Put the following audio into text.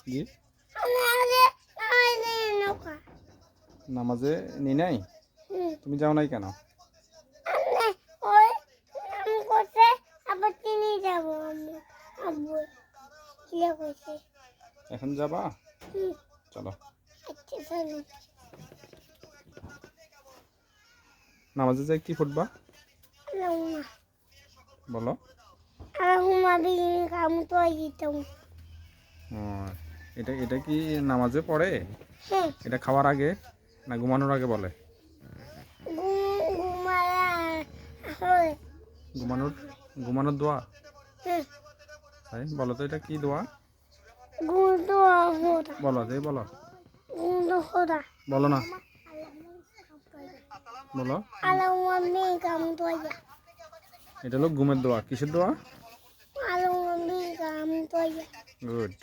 জি নামাজে নি নাই তুমি যাও নাই কেন এখন যাবা চলো নামাজে যাই কি পড়বা বলো এটা এটা কি নামাজে পড়ে এটা খাওয়ার আগে না ঘুমানোর আগে বলে ঘুমানোর ঘুমানোর দোয়া তাই বলো তো এটা কি দোয়া বলো যে বলো বলো না বলো এটা হলো ঘুমের দোয়া কিসের দোয়া গুড